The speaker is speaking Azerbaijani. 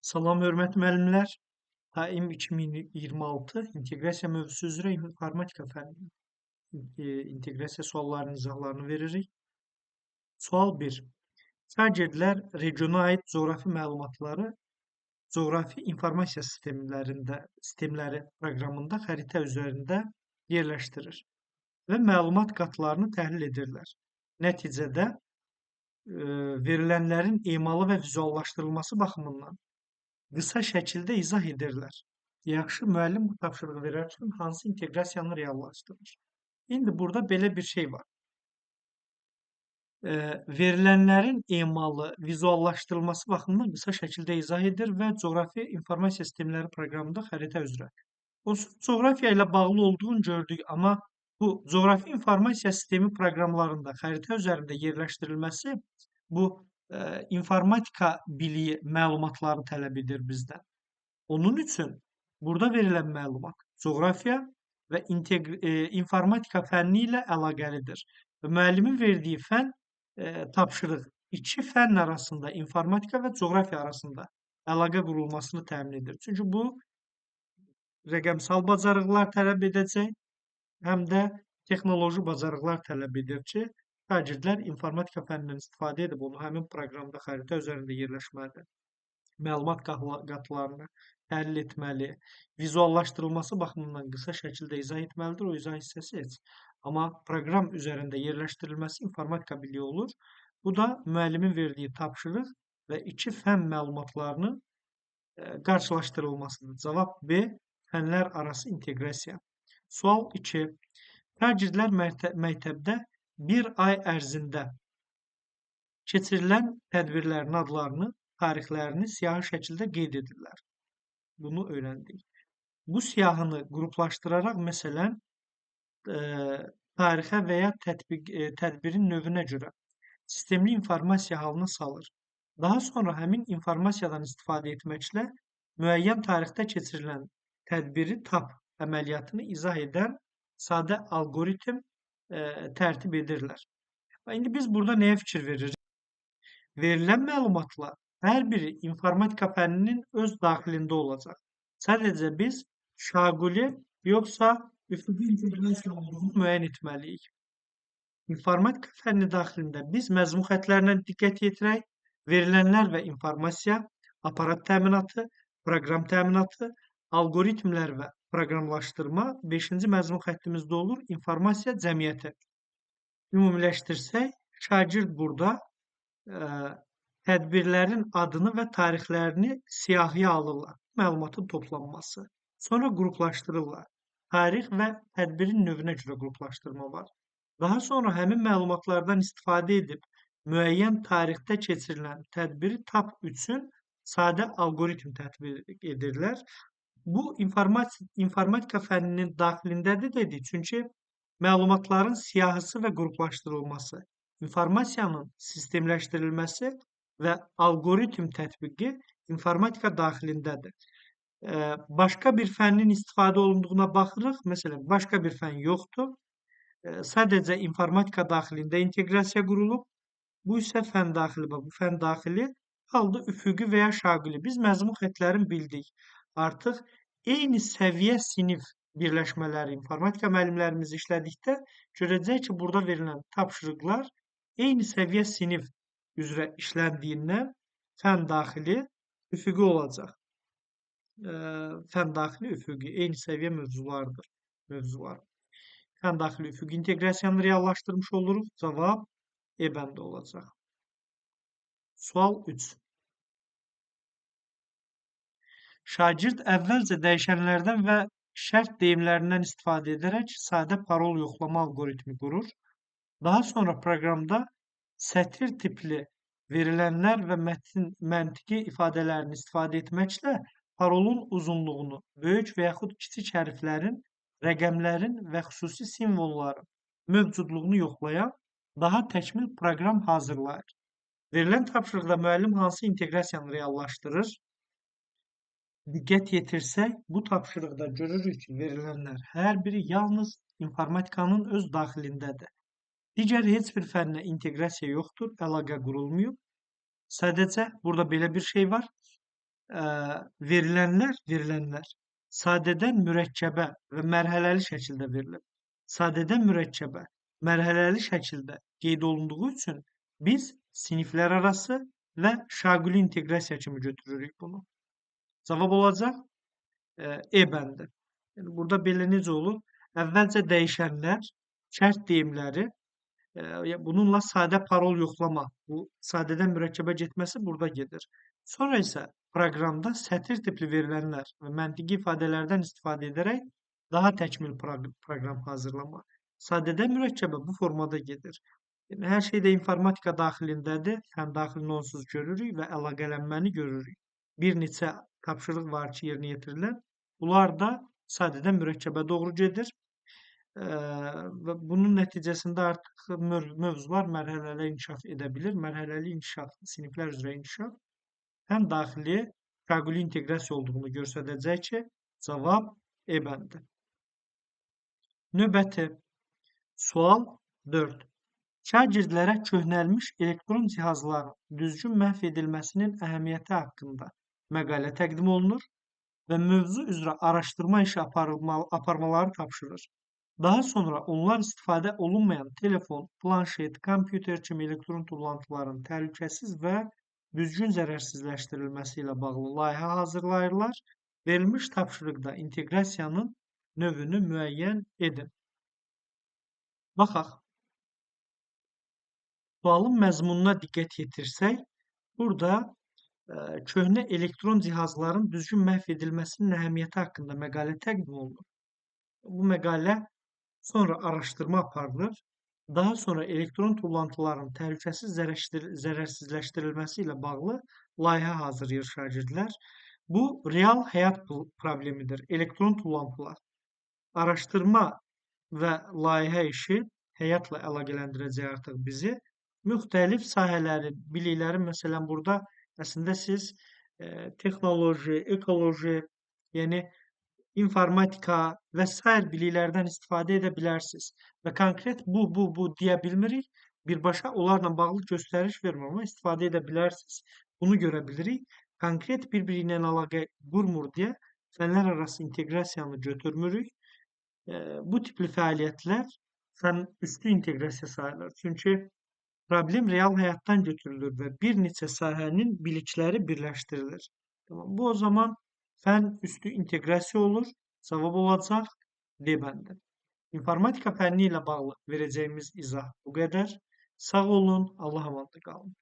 Salam, hörmətli müəllimlər. AIM 2026 inteqrasiya mövzusu üzrə informatika fənni inteqrasiya suallarının izahlarını veririk. Sual 1. Şagirdlər regiona aid coğrafi məlumatları coğrafi informasiya sistemləri proqramında xəritə üzərində yerləşdirir və məlumat qatlarını təhlil edirlər. Nəticədə verilənlərin emalı və vizuallaşdırılması baxımından qısa şəkildə izah edirlər. Yaxşı, müəllim bu tapşırığı verərkən hansı inteqrasiyanı reallaşdırır? İndi burada belə bir şey var. Verilənlərin emalı, vizuallaşdırılması baxımından qısa şəkildə izah edir və coğrafi informasiya sistemləri proqramında xəritə üzrə. Onsuz coğrafiya ilə bağlı olduğunu gördük, amma bu coğrafi informasiya sistemi proqramlarında xəritə üzərində yerləşdirilməsi bu informatika biliyi məlumatları tələb edir bizdən. Onun üçün burada verilən məlumat coğrafiya və informatika fənni ilə əlaqəlidir. Və müəllimin verdiyi fənn tapşırıq iki fənn arasında, informatika və coğrafiya arasında əlaqə qurulmasını təmin edir. Çünki bu rəqəmsal bacarıqlar tələb edəcək, həm də texnoloji bacarıqlar tələb edir ki, şagirdlər informatika fənnindən istifadə edib onu həmin proqramda xəritə üzərində yerləşməlidir. Məlumat qatlarını təhlil etməli, vizuallaşdırılması baxımından qısa şəkildə izah etməlidir, o izah hissəsi heç. Amma proqram üzərində yerləşdirilməsi informatika biliyi olur. Bu da müəllimin verdiyi tapşırıq və iki fənn məlumatlarının qarşılaşdırılmasıdır. Cavab B. Fənlər arası inteqrasiya. Sual 2. Şagirdlər məktəbdə bir ay ərzində keçirilən tədbirlərin adlarını, tarixlərini siyahı şəkildə qeyd edirlər. Bunu öyrəndik. Bu siyahını qruplaşdıraraq, məsələn, tarixə və ya tədbirin növünə görə sistemli informasiya halına salır. Daha sonra həmin informasiyadan istifadə etməklə müəyyən tarixdə keçirilən tədbiri tap əməliyyatını izah edən sadə alqoritm tərtib edirlər. İndi biz burada nəyə fikir veririk? Verilən məlumatlar hər biri informatika fənninin öz daxilində olacaq. Sadəcə biz şaquli yoxsa üfüqi inteqrasiya olduğunu müəyyən etməliyik. İnformatika fənni daxilində biz məzmun xəttlərinə diqqət yetirək, verilənlər və informasiya, aparat təminatı, proqram təminatı, alqoritmlər və proqramlaşdırma 5-ci məzmun xəttimizdə olur, informasiya cəmiyyəti. Ümumiləşdirsək, şagird burada tədbirlərin adını və tarixlərini siyahıya alırlar. Məlumatın toplanması. Sonra qruplaşdırırlar. Tarix və tədbirin növünə görə qruplaşdırma var. Daha sonra həmin məlumatlardan istifadə edib müəyyən tarixdə keçirilən tədbiri tap üçün sadə alqoritm tətbiq edirlər. Bu informatika fənninin daxilindədir dedik, çünki məlumatların siyahısı və qruplaşdırılması, informasiyanın sistemləşdirilməsi və alqoritm tətbiqi informatika daxilindədir. Başqa bir fənnin istifadə olunduğuna baxırıq. Məsələn, başqa bir fənn yoxdur. Sadəcə informatika daxilində inteqrasiya qurulub. Bu isə fənn daxili və bu fənn daxili qaldı üfüqi və ya şaqili. Biz məzmun xəttlərini bildik. Artıq eyni səviyyə sinif birləşmələri informatika müəllimlərimiz işlədikdə görəcək ki, burada verilən tapşırıqlar eyni səviyyə sinif üzrə işləndiyindən fənn daxili üfüqi olacaq. Fənn daxili üfüqi eyni səviyyə mövzular. Fənn daxili üfüqi inteqrasiyanı reallaşdırmış oluruq. Cavab E bəndə olacaq. Sual 3. Şagird əvvəlcə dəyişənlərdən və şərt deyimlərindən istifadə edərək sadə parol yoxlama alqoritmi qurur. Daha sonra proqramda sətir tipli verilənlər və məntiqi ifadələrini istifadə etməklə parolun uzunluğunu, böyük və yaxud kiçik hərflərin, rəqəmlərin və xüsusi simvolların mövcudluğunu yoxlayan daha təkmil proqram hazırlayır. Verilən tapşırıqda müəllim hansı inteqrasiyanı reallaşdırır? Diqqət yetirsək, bu tapşırıqda görürük ki, verilənlər hər biri yalnız informatikanın öz daxilindədir. Digər heç bir fənnə inteqrasiya yoxdur, əlaqə qurulmuyub. Sadəcə burada belə bir şey var. verilenlər sadədən mürəkkəbə və mərhələli şəkildə verilir. Sadədən mürəkkəbə, mərhələli şəkildə qeyd olunduğu üçün biz siniflərarası və şaquli inteqrasiya kimi götürürük bunu. Cavab olacaq E bəndi. Yəni burada belə necə olur? Əvvəlcə dəyişənlər, şərt deyimləri, bununla sadə parol yoxlama, bu sadədən mürəkkəbə getməsi burada gedir. Sonra isə proqramda sətr tipli verilənlər və məntiqi ifadələrdən istifadə edərək daha təkmil proqram hazırlama. Sadədən mürəkkəbə bu formada gedir. Yəni, hər şey də informatika daxilindədir. Fən daxilini onsuz görürük və əlaqələnməni görürük. Bir neçə tapşırıq var ki, yerinə yetirilən. Bunlar da sadədən mürəkkəbə doğru gedir. Və bunun nəticəsində artıq mövzular mərhələli inkişaf edə bilir. Mərhələli inkişaf, siniflər üzrə inkişaf həm daxili şaquli inteqrasiya olduğunu göstərəcək ki, cavab E bəndi. Növbəti sual 4. Şagirdlərə köhnəlmiş elektron cihazların düzgün məhv edilməsinin əhəmiyyəti haqqında məqalə təqdim olunur və mövzu üzrə araşdırma işi aparmaları tapşırır. Daha sonra onlar istifadə olunmayan telefon, planşet, kompüter kimi elektron tullantıların təhlükəsiz və düzgün zərərsizləşdirilməsi ilə bağlı layihə hazırlayırlar. Verilmiş tapşırıqda inteqrasiyanın növünü müəyyən edin. Baxaq. Sualın məzmununa diqqət yetirsək, burada köhnə elektron cihazların düzgün məhv edilməsinin əhəmiyyəti haqqında məqalə təqdim olunur. Bu məqalə sonra araşdırma aparılır. Daha sonra elektron tullantıların təhlükəsiz zərərsizləşdirilməsi ilə bağlı layihə hazırlayır şagirdlər. Bu, real həyat problemidir. Elektron tullantılar. Araşdırma və layihə işi həyatla əlaqələndirəcək artıq bizi. Müxtəlif sahələrin, biliklərin, məsələn, burada əslində siz texnoloji, ekoloji, yəni informatika və sair biliklərdən istifadə edə bilərsiniz. Və konkret bu deyə bilmirik. Birbaşa onlarla bağlı göstəriş vermir, amma istifadə edə bilərsiniz. Bunu görə bilirik. Konkret bir-biri ilə əlaqə qurmur deyə fənlər arası inteqrasiyanı götürmürük. Bu tipli fəaliyyətlər fən üstü inteqrasiya sayılır. Çünki problem real həyatdan götürülür və bir neçə sahənin bilikləri birləşdirilir. Tamam. Bu o zaman fən üstü inteqrasiya olur. Cavab olacaq D bəndi. İnformatika fənni ilə bağlı verəcəyimiz izah bu qədər. Sağ olun, Allah'a emanet qalın.